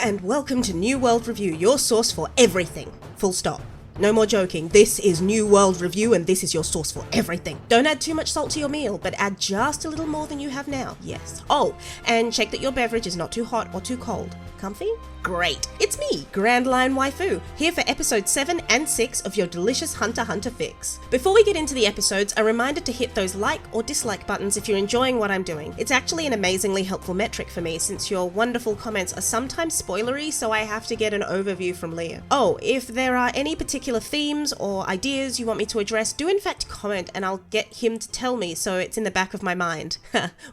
and welcome to New World Review, your source for everything. Full stop. No more joking. This is New World Review and this is your source for everything. Don't add too much salt to your meal, but add just a little more than you have now. Yes. Oh, and check that your beverage is not too hot or too cold. Comfy? Great. It's me, Grand Line Waifu, here for episode 7 and 6 of your delicious Hunter x Hunter fix. Before we get into the episodes, a reminder to hit those like or dislike buttons if you're enjoying what I'm doing. It's actually an amazingly helpful metric for me since your wonderful comments are sometimes spoilery, so I have to get an overview from Leah. Oh, if there are any particular themes or ideas you want me to address, do in fact comment and I'll get him to tell me so it's in the back of my mind.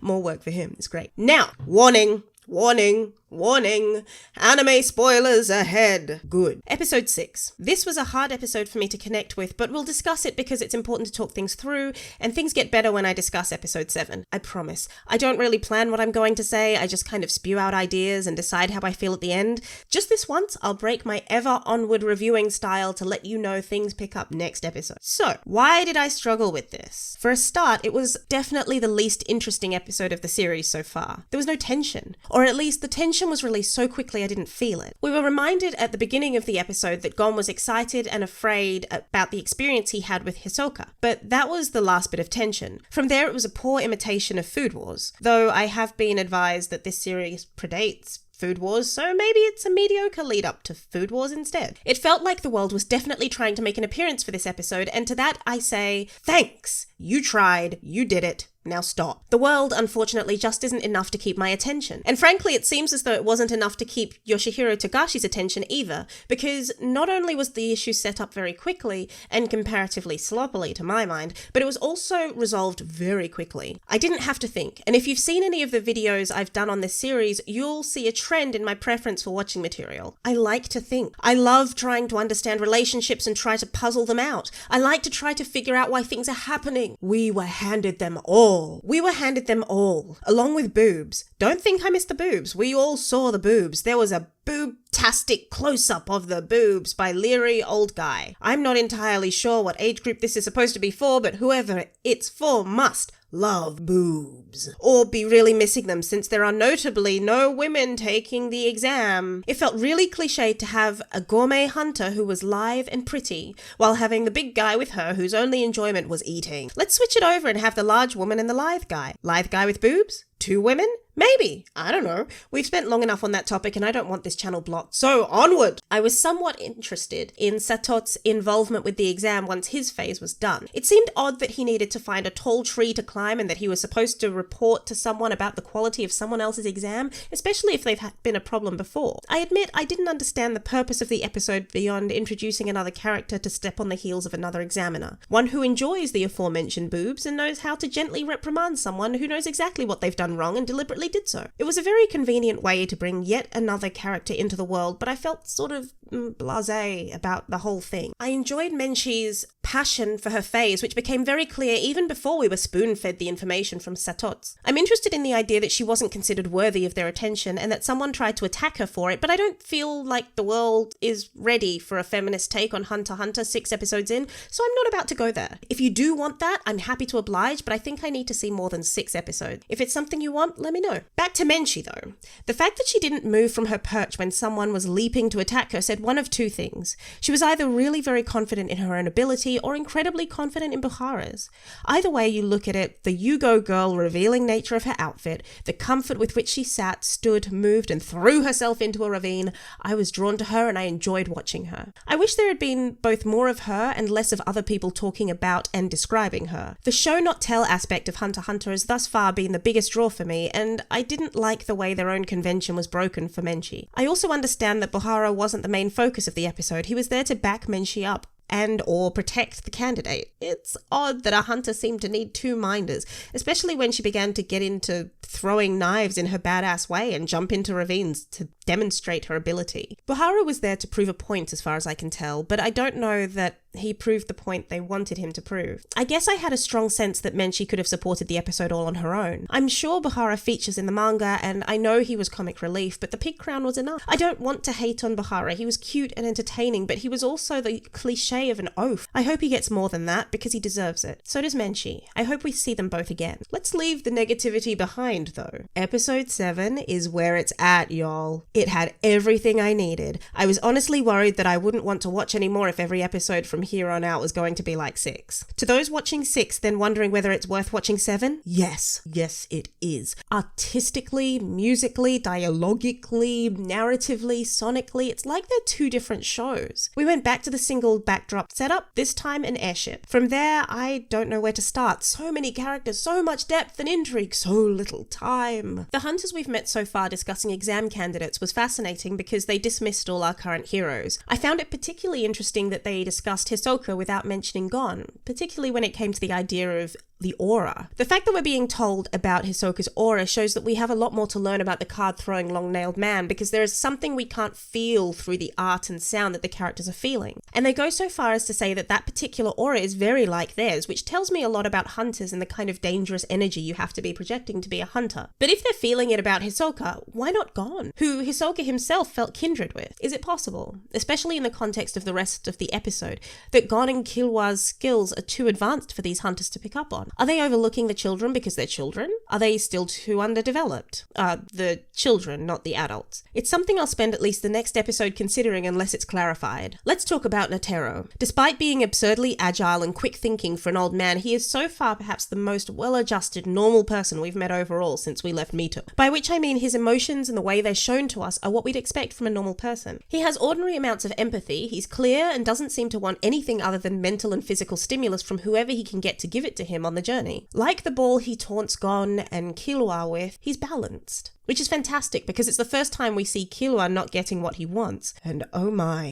More work for him, it's great. Now, warning! Warning, warning, anime spoilers ahead. Good. Episode 6. This was a hard episode for me to connect with, but we'll discuss it because it's important to talk things through, and things get better when I discuss episode 7. I promise. I don't really plan what I'm going to say, I just kind of spew out ideas and decide how I feel at the end. Just this once, I'll break my ever onward reviewing style to let you know things pick up next episode. So, why did I struggle with this? For a start, it was definitely the least interesting episode of the series so far. There was no tension. Or at least the tension was released so quickly I didn't feel it. We were reminded at the beginning of the episode that Gon was excited and afraid about the experience he had with Hisoka, but that was the last bit of tension. From there it was a poor imitation of Food Wars, though I have been advised that this series predates Food Wars, so maybe it's a mediocre lead up to Food Wars instead. It felt like the world was definitely trying to make an appearance for this episode, and to that I say, thanks! You tried, you did it. Now stop. The world, unfortunately, just isn't enough to keep my attention. And frankly, it seems as though it wasn't enough to keep Yoshihiro Togashi's attention either, because not only was the issue set up very quickly, and comparatively sloppily to my mind, but it was also resolved very quickly. I didn't have to think, and if you've seen any of the videos I've done on this series, you'll see a trend in my preference for watching material. I like to think. I love trying to understand relationships and try to puzzle them out. I like to try to figure out why things are happening. We were handed them all. We were handed them all, along with boobs. Don't think I missed the boobs. We all saw the boobs. There was a boob-tastic close-up of the boobs by Leary Old Guy. I'm not entirely sure what age group this is supposed to be for, but whoever it's for must love boobs. Or be really missing them since there are notably no women taking the exam. It felt really cliched to have a gourmet hunter who was live and pretty, while having the big guy with her whose only enjoyment was eating. Let's switch it over and have the large woman and the lithe guy. Lithe guy with boobs? 2 women? Maybe. I don't know. We've spent long enough on that topic and I don't want this channel blocked. So onward! I was somewhat interested in Satot's involvement with the exam once his phase was done. It seemed odd that he needed to find a tall tree to climb and that he was supposed to report to someone about the quality of someone else's exam, especially if they've been a problem before. I admit I didn't understand the purpose of the episode beyond introducing another character to step on the heels of another examiner. One who enjoys the aforementioned boobs and knows how to gently reprimand someone who knows exactly what they've done wrong and deliberately did so. It was a very convenient way to bring yet another character into the world, but I felt sort of blasé about the whole thing. I enjoyed Menshi's passion for her phase, which became very clear even before we were spoon-fed the information from Satot's. I'm interested in the idea that she wasn't considered worthy of their attention and that someone tried to attack her for it, but I don't feel like the world is ready for a feminist take on Hunter x Hunter 6 episodes in, so I'm not about to go there. If you do want that, I'm happy to oblige, but I think I need to see more than 6 episodes. If it's something you want, let me know. Back to Menshi though. The fact that she didn't move from her perch when someone was leaping to attack her said one of two things. She was either really very confident in her own ability or incredibly confident in Buhara's. Either way you look at it, the Yugo girl revealing nature of her outfit, the comfort with which she sat, stood, moved and threw herself into a ravine, I was drawn to her and I enjoyed watching her. I wish there had been both more of her and less of other people talking about and describing her. The show not tell aspect of Hunter x Hunter has thus far been the biggest draw for me, and I didn't like the way their own convention was broken for Menshi. I also understand that Buhara wasn't the main focus of the episode. He was there to back Menshi up and or protect the candidate. It's odd that a hunter seemed to need 2 minders, especially when she began to get into throwing knives in her badass way and jump into ravines to demonstrate her ability. Buhara was there to prove a point as far as I can tell, but I don't know that he proved the point they wanted him to prove. I guess I had a strong sense that Menshi could have supported the episode all on her own. I'm sure Buhara features in the manga and I know he was comic relief, but the pig crown was enough. I don't want to hate on Buhara. He was cute and entertaining, but he was also the cliche of an oaf. I hope he gets more than that because he deserves it. So does Menshi. I hope we see them both again. Let's leave the negativity behind though. Episode 7 is where it's at, y'all. It had everything I needed. I was honestly worried that I wouldn't want to watch anymore if every episode from here on out was going to be like 6. To those watching 6 then wondering whether it's worth watching 7, yes it is. Artistically, musically, dialogically, narratively, sonically, it's like they're 2 different shows. We went back to the single backdrop setup, this time an airship. From there, I don't know where to start. So many characters, so much depth and intrigue, so little time. The hunters we've met so far discussing exam candidates was fascinating because they dismissed all our current heroes. I found it particularly interesting that they discussed Hisoka without mentioning Gon, particularly when it came to the idea of the aura. The fact that we're being told about Hisoka's aura shows that we have a lot more to learn about the card-throwing long-nailed man, because there is something we can't feel through the art and sound that the characters are feeling. And they go so far as to say that that particular aura is very like theirs, which tells me a lot about hunters and the kind of dangerous energy you have to be projecting to be a hunter. But if they're feeling it about Hisoka, why not Gon, who Hisoka himself felt kindred with? Is it possible, especially in the context of the rest of the episode, that Gon and Killwa's skills are too advanced for these hunters to pick up on? Are they overlooking the children because they're children? Are they still too underdeveloped? The children, not the adults. It's something I'll spend at least the next episode considering unless it's clarified. Let's talk about Netero. Despite being absurdly agile and quick thinking for an old man, he is so far perhaps the most well-adjusted, normal person we've met overall since we left Mito. By which I mean his emotions and the way they're shown to us are what we'd expect from a normal person. He has ordinary amounts of empathy, he's clear and doesn't seem to want anything other than mental and physical stimulus from whoever he can get to give it to him on the journey. Like the ball he taunts Gon and Killua with, he's balanced. Which is fantastic because it's the first time we see Killua not getting what he wants. And oh my,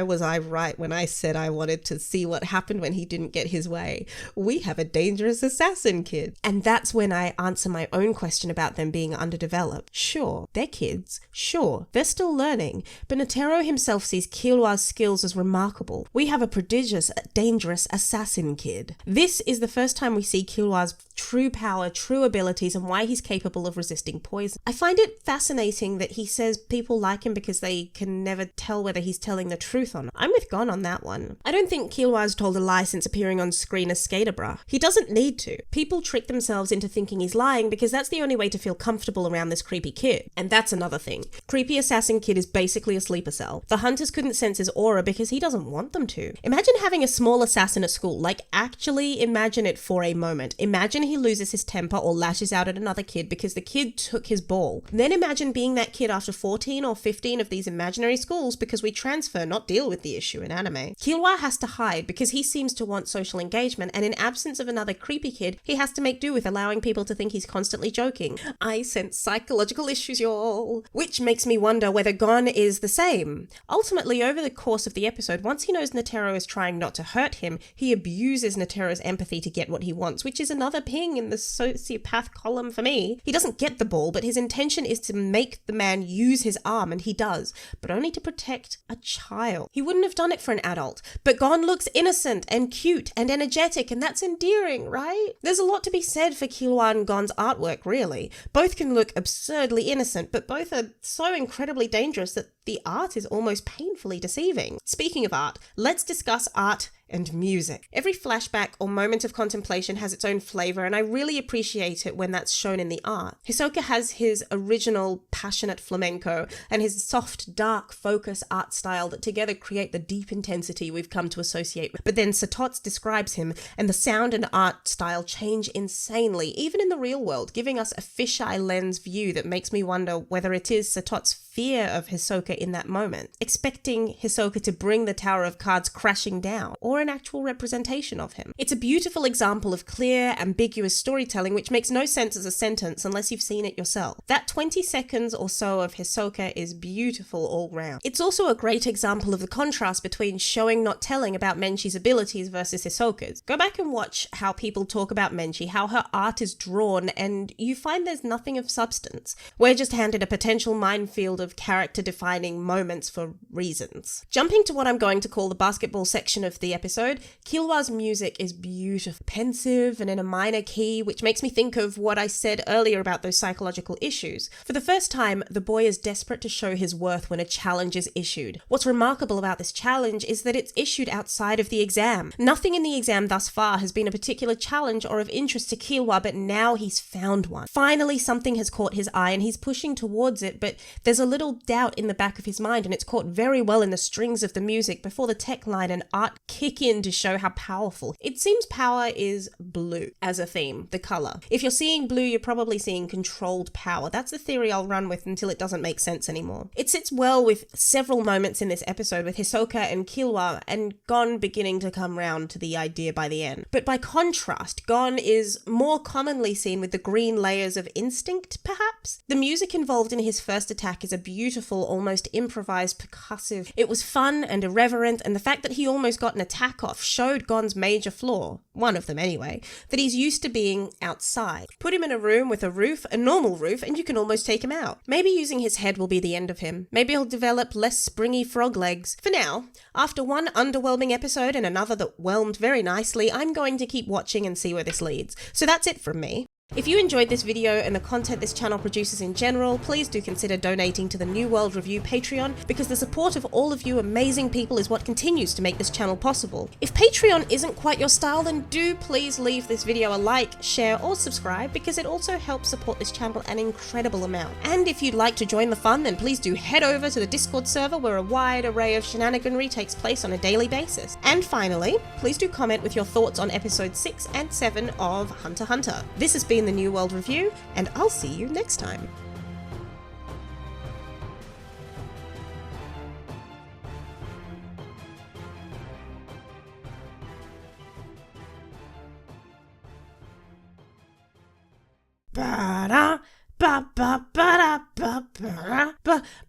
was I right when I said I wanted to see what happened when he didn't get his way. We have a dangerous assassin kid. And that's when I answer my own question about them being underdeveloped. Sure, they're kids. Sure, they're still learning. But Netero himself sees Killua's skills as remarkable. We have a prodigious, dangerous assassin kid. This is the first time we see Killua's true power, true abilities, and why he's capable of resisting poison. I find it fascinating that he says people like him because they can never tell whether he's telling the truth or not. I'm with Gon on that one. I don't think Killua's told a lie since appearing on screen as Skaterbra. He doesn't need to. People trick themselves into thinking he's lying because that's the only way to feel comfortable around this creepy kid. And that's another thing. Creepy assassin kid is basically a sleeper cell. The hunters couldn't sense his aura because he doesn't want them to. Imagine having a small assassin at school. Like, actually imagine it for a moment. Imagine he loses his temper or lashes out at another kid because the kid took his ball. Then imagine being that kid after 14 or 15 of these imaginary schools because we transfer, not deal with the issue in anime. Killua has to hide because he seems to want social engagement, and in absence of another creepy kid, he has to make do with allowing people to think he's constantly joking. I sense psychological issues, y'all. Which makes me wonder whether Gon is the same. Ultimately, over the course of the episode, once he knows Netero is trying not to hurt him, he abuses Netero's empathy to get what he wants, which is another ping in the sociopath column for me. He doesn't get the ball, but his intention is to make the man use his arm, and he does, but only to protect a child. He wouldn't have done it for an adult, but Gon looks innocent and cute and energetic, and that's endearing, right? There's a lot to be said for Killua and Gon's artwork, really. Both can look absurdly innocent, but both are so incredibly dangerous that the art is almost painfully deceiving. Speaking of art, let's discuss art and music. Every flashback or moment of contemplation has its own flavor, and I really appreciate it when that's shown in the art. Hisoka has his original passionate flamenco and his soft, dark, focus art style that together create the deep intensity we've come to associate with. But then Satots describes him, and the sound and art style change insanely, even in the real world, giving us a fisheye lens view that makes me wonder whether it is Satots' fear of Hisoka in that moment, expecting Hisoka to bring the Tower of Cards crashing down, or an actual representation of him. It's a beautiful example of clear, ambiguous storytelling which makes no sense as a sentence unless you've seen it yourself. That 20 seconds or so of Hisoka is beautiful all round. It's also a great example of the contrast between showing not telling about Menshi's abilities versus Hisoka's. Go back and watch how people talk about Menshi, how her art is drawn, and you find there's nothing of substance. We're just handed a potential minefield of character-defining moments for reasons. Jumping to what I'm going to call the basketball section of the episode, Killwa's music is beautiful, pensive, and in a minor key, which makes me think of what I said earlier about those psychological issues. For the first time, the boy is desperate to show his worth when a challenge is issued. What's remarkable about this challenge is that it's issued outside of the exam. Nothing in the exam thus far has been a particular challenge or of interest to Killwa, but now he's found one. Finally, something has caught his eye and he's pushing towards it, but there's a little doubt in the back of his mind, and it's caught very well in the strings of the music before the tech line and art kick in to show how powerful. It seems power is blue as a theme, the color. If you're seeing blue, you're probably seeing controlled power. That's the theory I'll run with until it doesn't make sense anymore. It sits well with several moments in this episode with Hisoka and Killwa, and Gon beginning to come round to the idea by the end. But by contrast, Gon is more commonly seen with the green layers of instinct, perhaps? The music involved in his first attack is a beautiful, almost improvised percussive. It was fun and irreverent, and the fact that he almost got an attack off showed Gon's major flaw, one of them anyway, that he's used to being outside. Put him in a room with a roof, a normal roof, and you can almost take him out. Maybe using his head will be the end of him. Maybe he'll develop less springy frog legs. For now, after one underwhelming episode and another that whelmed very nicely, I'm going to keep watching and see where this leads. So that's it from me. If you enjoyed this video and the content this channel produces in general, please do consider donating to the New World Review Patreon, because the support of all of you amazing people is what continues to make this channel possible. If Patreon isn't quite your style, then do please leave this video a like, share, or subscribe, because it also helps support this channel an incredible amount. And if you'd like to join the fun, then please do head over to the Discord server, where a wide array of shenaniganry takes place on a daily basis. And finally, please do comment with your thoughts on episodes 6 and 7 of Hunter x Hunter. This has been the New World Review, and I'll see you next time.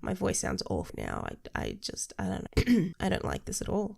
My voice sounds off now. I don't know. I don't like this at all.